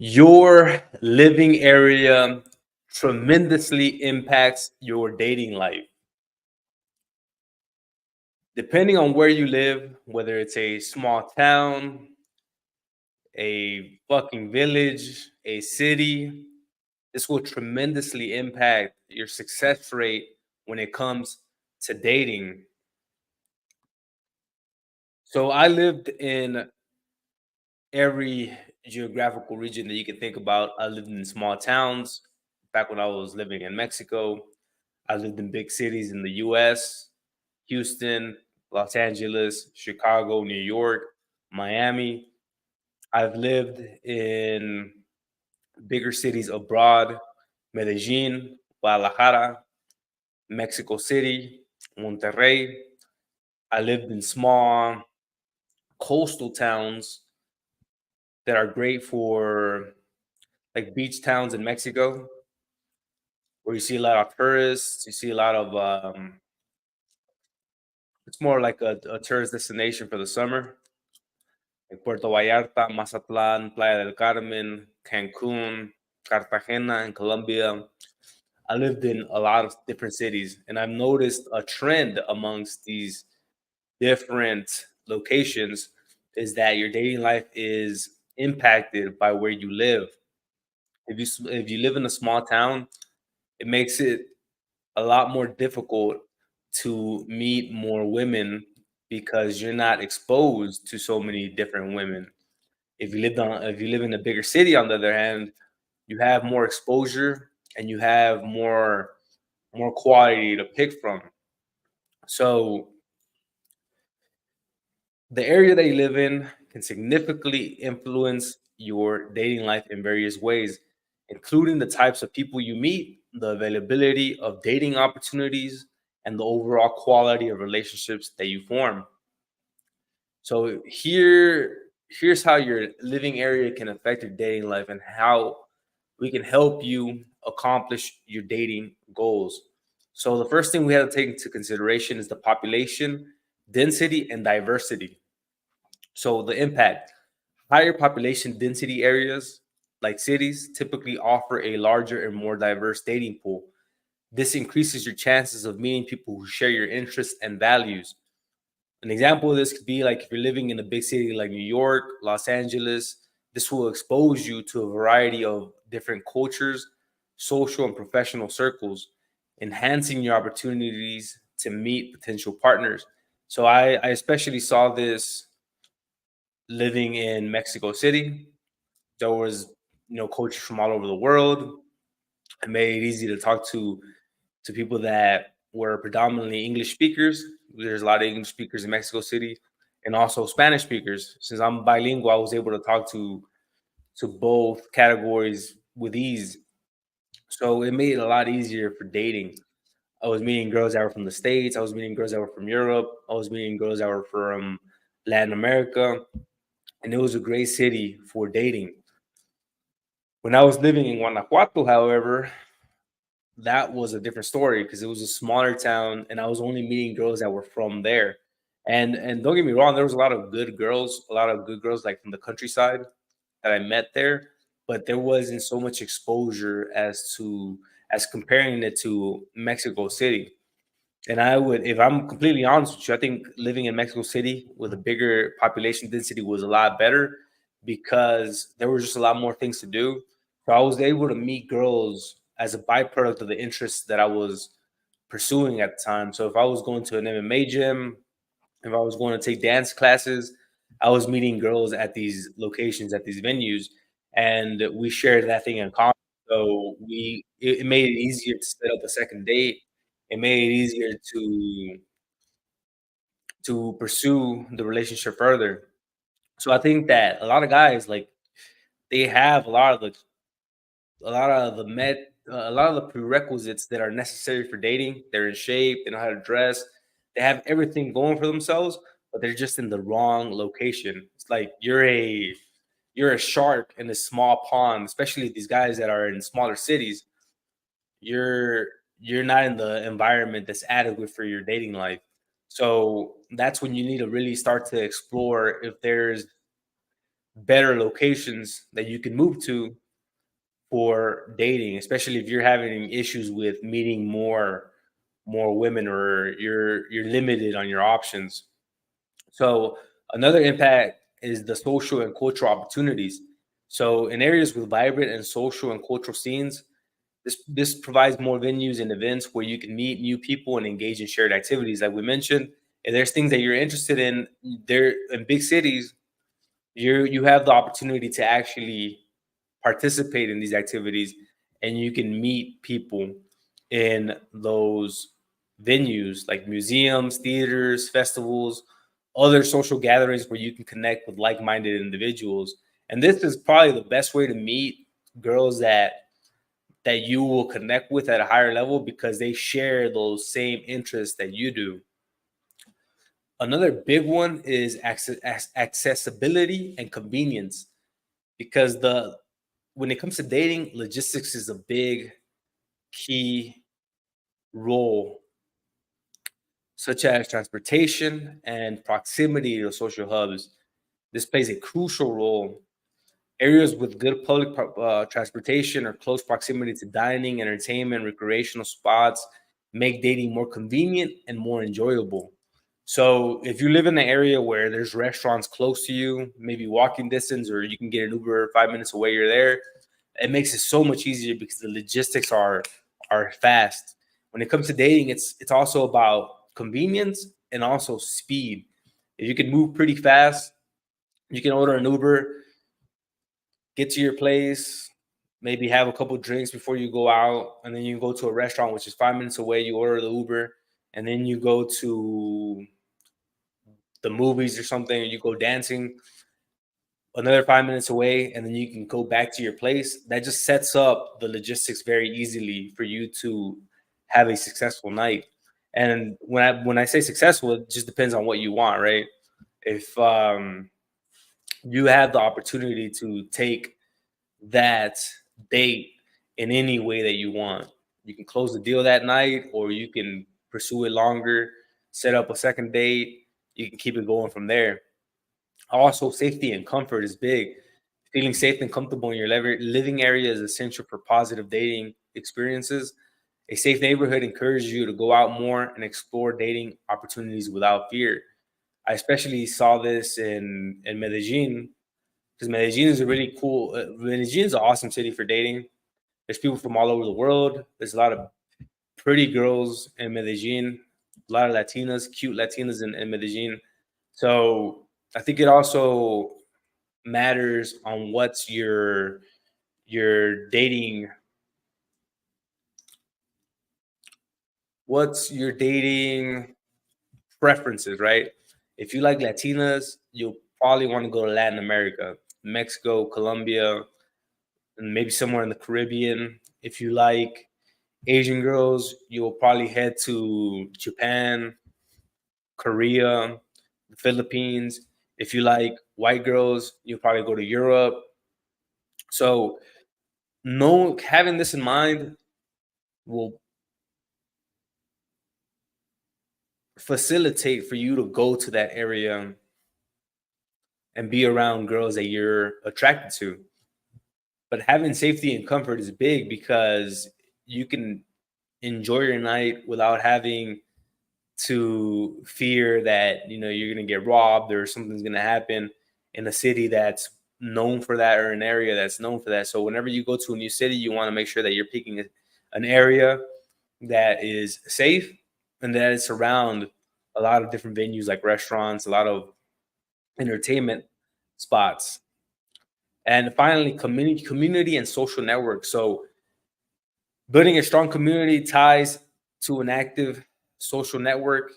Your living area tremendously impacts your dating life. Depending on where you live, whether it's a small town, a fucking village, a city, this will tremendously impact your success rate when it comes to dating. So I lived in every geographical region that you can think about. I lived in small towns back when I was living in Mexico. I lived in big cities in the US, Houston, Los Angeles, Chicago, New York, Miami. I've lived in bigger cities abroad, Medellin, Guadalajara, Mexico City, Monterrey. I lived in small coastal towns that are great for like beach towns in Mexico, where you see a lot of tourists. You see a lot of it's more like a tourist destination for the summer, like Puerto Vallarta, Mazatlan, Playa del Carmen, Cancun, Cartagena, in Colombia. I lived in a lot of different cities, and I've noticed a trend amongst these different locations is that your dating life is impacted by where you live. If you live in a small town, it makes it a lot more difficult to meet more women because you're not exposed to so many different women. If you live in a bigger city, on the other hand, you have more exposure and you have more quality to pick from. So the area that you live in can significantly influence your dating life in various ways, including the types of people you meet, the availability of dating opportunities, and the overall quality of relationships that you form. So here's how your living area can affect your dating life and how we can help you accomplish your dating goals. So the first thing we have to take into consideration is the population density and diversity. So the impact, higher population density areas like cities typically offer a larger and more diverse dating pool. This increases your chances of meeting people who share your interests and values. An example of this could be like if you're living in a big city like New York, Los Angeles, this will expose you to a variety of different cultures, social and professional circles, enhancing your opportunities to meet potential partners. So I especially saw this living in Mexico City. There was, cultures from all over the world. It made it easy to talk to people that were predominantly English speakers. There's a lot of English speakers in Mexico City, and also Spanish speakers. Since I'm bilingual, I was able to talk to both categories with ease. So it made it a lot easier for dating. I was meeting girls that were from the States. I was meeting girls that were from Europe. I was meeting girls that were from Latin America, and it was a great city for dating. When I was living in Guanajuato, however, that was a different story because it was a smaller town and I was only meeting girls that were from there. And don't get me wrong, there was a lot of good girls like from the countryside that I met there, but there wasn't so much exposure as comparing it to Mexico City. And I would, if I'm completely honest with you, I think living in Mexico City with a bigger population density was a lot better because there was just a lot more things to do. So I was able to meet girls as a byproduct of the interests that I was pursuing at the time. So if I was going to an MMA gym, if I was going to take dance classes, I was meeting girls at these locations, at these venues, and we shared that thing in common. So it made it easier to set up a second date. It made it easier to pursue the relationship further. So I think that a lot of guys like they have a lot of the prerequisites that are necessary for dating. They're in shape, they know how to dress, they have everything going for themselves, but they're just in the wrong location. It's like you're a shark in a small pond, especially these guys that are in smaller cities. You're you're not in the environment that's adequate for your dating life. So that's when you need to really start to explore if there's better locations that you can move to for dating, especially if you're having issues with meeting more women, or you're limited on your options. So another impact is the social and cultural opportunities. So in areas with vibrant and social and cultural scenes, this provides more venues and events where you can meet new people and engage in shared activities. Like we mentioned, if there's things that you're interested in, there in big cities, you have the opportunity to actually participate in these activities, and you can meet people in those venues like museums, theaters, festivals, other social gatherings where you can connect with like-minded individuals. And this is probably the best way to meet girls that you will connect with at a higher level, because they share those same interests that you do. Another big one is accessibility and convenience, because the when it comes to dating, logistics is a big key role, such as transportation and proximity to social hubs. This plays a crucial role. Areas with good public transportation or close proximity to dining, entertainment, recreational spots make dating more convenient and more enjoyable. So, if you live in an area where there's restaurants close to you, maybe walking distance, or you can get an Uber 5 minutes away, you're there. It makes it so much easier because the logistics are fast. When it comes to dating, it's also about convenience and also speed. If you can move pretty fast, you can order an Uber, get to your place, maybe have a couple drinks before you go out, and then you go to a restaurant which is 5 minutes away. You order the Uber, and then you go to the movies or something, or you go dancing another 5 minutes away, and then you can go back to your place. That just sets up the logistics very easily for you to have a successful night. And when I say successful, it just depends on what you want, right? If you have the opportunity to take that date in any way that you want. You can close the deal that night, or you can pursue it longer, set up a second date. You can keep it going from there. Also, safety and comfort is big. Feeling safe and comfortable in your living area is essential for positive dating experiences. A safe neighborhood encourages you to go out more and explore dating opportunities without fear. I especially saw this in Medellin, because Medellin is a really cool. Medellin is an awesome city for dating. There's people from all over the world. There's a lot of pretty girls in Medellin, a lot of Latinas, cute Latinas in Medellin. So I think it also matters on dating what's your dating preferences, right? If you like Latinas, you'll probably want to go to Latin America, Mexico, Colombia, and maybe somewhere in the Caribbean. If you like Asian girls, you'll probably head to Japan, Korea, the Philippines. If you like white girls, you'll probably go to Europe. So, no, having this in mind will facilitate for you to go to that area and be around girls that you're attracted to. But having safety and comfort is big, because you can enjoy your night without having to fear that you're going to get robbed or something's going to happen in a city that's known for that, or an area that's known for that. So whenever you go to a new city, you want to make sure that you're picking an area that is safe, and that it's around a lot of different venues like restaurants, a lot of entertainment spots. And finally, community and social networks. So building a strong community ties to an active social network,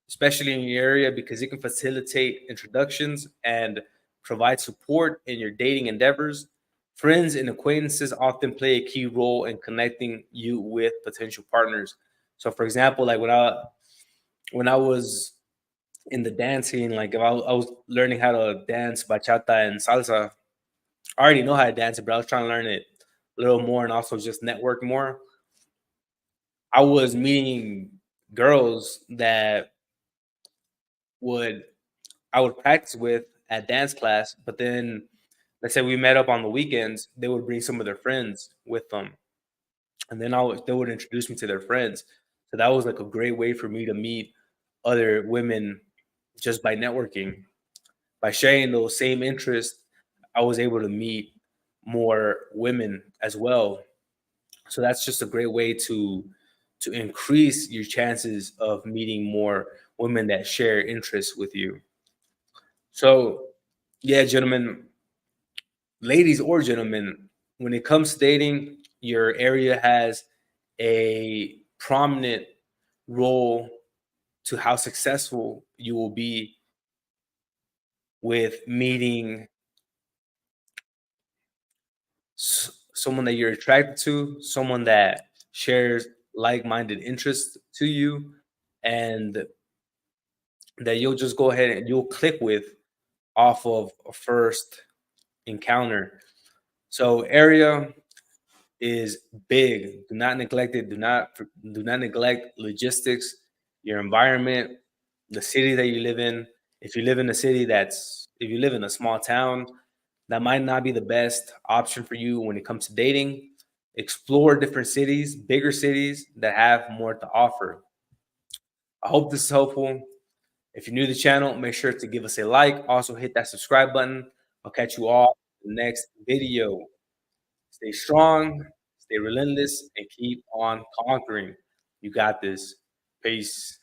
especially in your area, because it can facilitate introductions and provide support in your dating endeavors. Friends and acquaintances often play a key role in connecting you with potential partners. So, for example, like when I was in the dancing, like if I was learning how to dance bachata and salsa, I already know how to dance it, but I was trying to learn it a little more and also just network more. I was meeting girls that would I would practice with, at dance class, but then let's say we met up on the weekends, they would bring some of their friends with them, and then they would introduce me to their friends. So that was like a great way for me to meet other women just by networking. By sharing those same interests, I was able to meet more women as well. So that's just a great way to increase your chances of meeting more women that share interests with you. So, yeah, gentlemen, ladies or gentlemen, when it comes to dating, your area has a prominent role to how successful you will be with meeting someone that you're attracted to, someone that shares like-minded interests to you, and that you'll just go ahead and you'll click with off of a first encounter. So area is big. Do not neglect it. Do not neglect logistics, your environment, the city that you live in. If you live in a city if you live in a small town, that might not be the best option for you when it comes to dating. Explore different cities, bigger cities that have more to offer. I hope this is helpful. If you're new to the channel, make sure to give us a like. Also, hit that subscribe button. I'll catch you all in the next video. Stay strong, stay relentless, and keep on conquering. You got this. Peace.